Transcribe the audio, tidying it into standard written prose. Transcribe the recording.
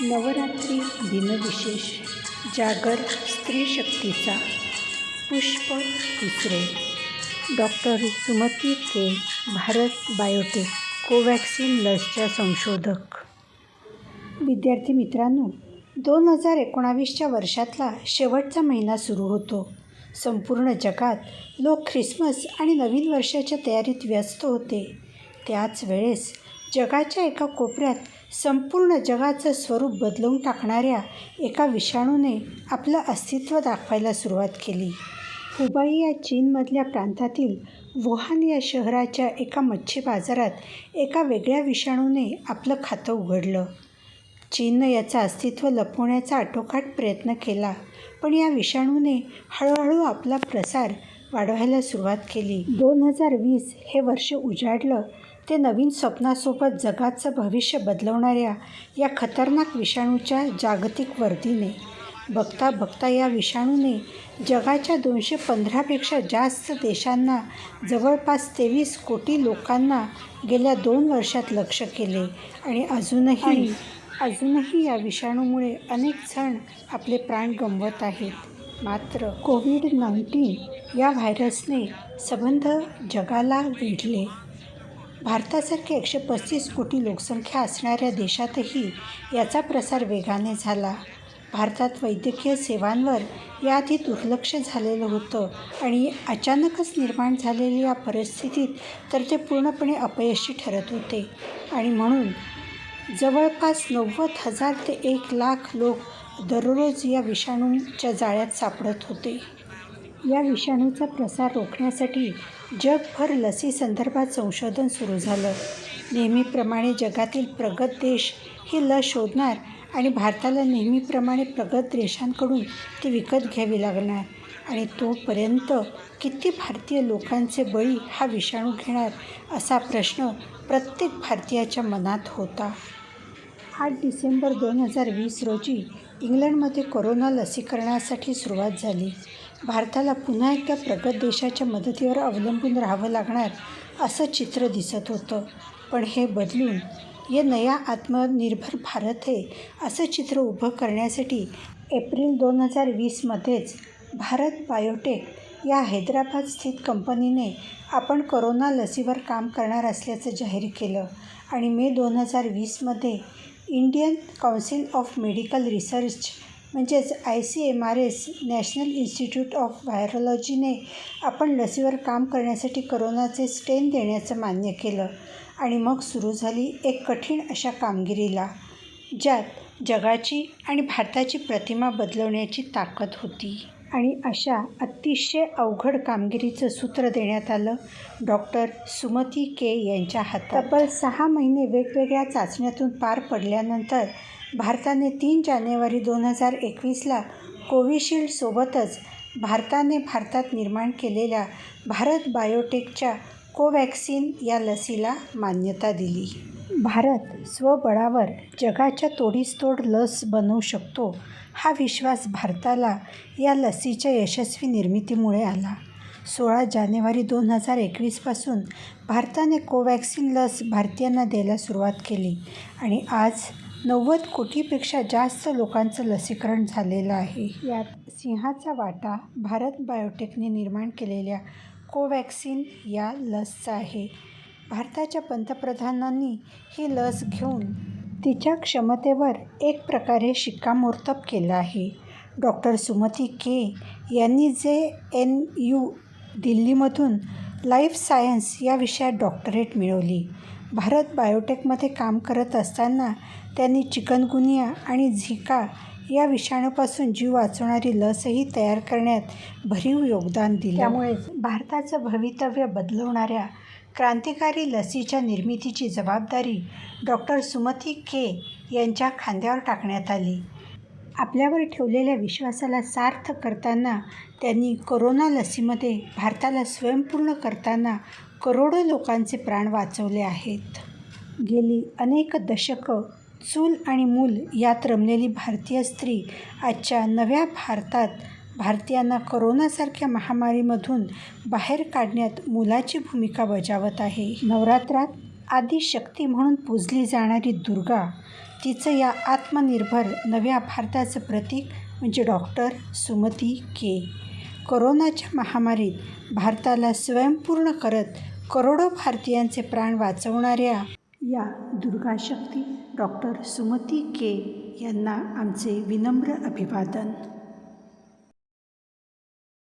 नवरात्री दिनविशेष जागर स्त्री शक्तीचा पुष्प तिसरे. डॉक्टर सुमती के, भारत बायोटेक कोवॅक्सिन लसच्या संशोधक. विद्यार्थी मित्रांनो, 2019च्या वर्षातला शेवटचा महिना सुरू होतो. संपूर्ण जगात लोक ख्रिसमस आणि नवीन वर्षाच्या तयारीत व्यस्त होते. त्याच वेळेस जगाच्या एका कोपऱ्यात संपूर्ण जगाचं स्वरूप बदलवून टाकणाऱ्या एका विषाणूने आपलं अस्तित्व दाखवायला सुरुवात केली. हुबाई या चीनमधल्या प्रांतातील वुहान या शहराच्या एका मच्छी बाजारात एका वेगळ्या विषाणूने आपलं खातं उघडलं. चीननं याचं अस्तित्व लपवण्याचा आटोकाट प्रयत्न केला, पण या विषाणूने हळूहळू आपला प्रसार वाढवायला सुरुवात केली. 2020 हे वर्ष उजाडलं ते नवीन स्वप्नासोबत जगाचं भविष्य बदलवणाऱ्या या खतरनाक विषाणूच्या जागतिक वर्दीने. बघता बघता या विषाणूने जगाच्या 215पेक्षा जास्त देशांना, जवळपास 23 कोटी लोकांना गेल्या 2 वर्षात लक्ष्य केले आणि अजूनही या विषाणूमुळे अनेक जण आपले प्राण गमावत आहेत. मात्र कोविड-19 या व्हायरसने सबंध जगाला वेढले. भारतासारख्या 135 कोटी लोकसंख्या असणाऱ्या देशातही याचा प्रसार वेगाने झाला. भारतात वैद्यकीय सेवांवर याआधी दुर्लक्ष झालेलं होतं आणि अचानकच निर्माण झालेल्या या परिस्थितीत तर ते पूर्णपणे अपयशी ठरत होते आणि म्हणून जवळपास 90,000 ते 1,00,000 लोक दररोज या विषाणूच्या जाळ्यात सापडत होते. या विषाणूचा प्रसार रोखण्यासाठी जगभर लसीसंदर्भात संशोधन सुरू झालं. नेहमीप्रमाणे जगातील प्रगत देश ही लस शोधणार आणि भारताला नेहमीप्रमाणे प्रगत देशांकडून ती विकत घ्यावी लागणार आणि तोपर्यंत किती भारतीय लोकांचे बळी हा विषाणू घेणार असा प्रश्न प्रत्येक भारतीयाच्या मनात होता. 8 डिसेंबर 2020 रोजी इंग्लंडमध्ये कोरोना लसीकरणासाठी सुरुवात झाली. भारताला पुन्हा एकदा प्रगत देशाच्या मदतीवर अवलंबून राहावं लागणार असं चित्र दिसत होतं. पण हे बदलून ये नया आत्मनिर्भर भारत है असं चित्र उभं करण्यासाठी एप्रिल 2020मध्येच भारत बायोटेक या हैदराबाद स्थित कंपनीने आपण कोरोना लसीवर काम करणार असल्याचं जाहीर केलं आणि मे 2020मध्ये Indian council of medical research म्हणजेच ICMRS नॅशनल इन्स्टिट्यूट ऑफ व्हायरॉलॉजीने आपण लसीवर काम करण्यासाठी कोरोनाचे स्टेन देण्याचं मान्य केलं आणि मग सुरू झाली एक कठीण अशा कामगिरीला, ज्यात जगाची आणि भारताची प्रतिमा बदलवण्याची ताकद होती. आणि अशा अतिशय अवघड कामगिरीचं सूत्र देण्यात आलं डॉक्टर सुमती के यांच्या हातात. तब्बल 6 महिने वेगवेगळ्या चाचण्यातून पार पडल्यानंतर भारताने 3 जानेवारी 2021ला कोविशिल्डसोबतच भारतात निर्माण केलेल्या भारत बायोटेकच्या कोवॅक्सिन या लसीला मान्यता दिली. भारत स्वबळावर जगाच्या तोडीस तोड लस बनवू शकतो हा विश्वास भारताला या लसीच्या यशस्वी निर्मितीमुळे आला. 16 जानेवारी 2021पासून भारताने कोवॅक्सिन लस भारतीयांना द्यायला सुरुवात केली आणि आज 90 कोटीपेक्षा जास्त लोकांचं लसीकरण झालेलं आहे. यात सिंहाचा वाटा भारत बायोटेकने निर्माण केलेल्या कोवॅक्सिन या लसचा आहे. भारताच्या पंतप्रधानांनी ही लस घेऊन तिच्या क्षमतेवर एक प्रकारे शिक्कामोर्तब केलं आहे. डॉक्टर सुमती के यांनी JNU दिल्लीमधून लाईफ सायन्स या विषयात डॉक्टरेट मिळवली. भारत बायोटेकमध्ये काम करत असताना त्यांनी चिकनगुनिया आणि झिका या विषाणूपासून जीव वाचवणारी लसही तयार करण्यात भरीव योगदान दिलं. त्यामुळेच भारताचं भवितव्य बदलवणाऱ्या क्रांतिकारी लसीच्या निर्मितीची जबाबदारी डॉक्टर सुमती के यांच्या खांद्यावर टाकण्यात आली. आपल्यावर ठेवलेल्या विश्वासाला सार्थ करताना त्यांनी कोरोना लसीमध्ये भारताला स्वयंपूर्ण करताना करोडो लोकांचे प्राण वाचवले आहेत. गेली अनेक दशकं चूल आणि मूल यात रमलेली भारतीय स्त्री आजच्या नव्या भारतात भारतीयांना कोरोनासारख्या महामारीमधून बाहेर काढण्यात मोलाची भूमिका बजावत आहे. नवरात्रात आदिशक्ती म्हणून पूजली जाणारी दुर्गा, तिचं या आत्मनिर्भर नव्या भारताचं प्रतीक म्हणजे डॉक्टर सुमती के. कोरोनाच्या महामारीत भारताला स्वयंपूर्ण करत करोडो भारतीयांचे प्राण वाचवणाऱ्या या दुर्गाशक्ती डॉक्टर सुमती के. यांना आमचे विनम्र अभिवादन.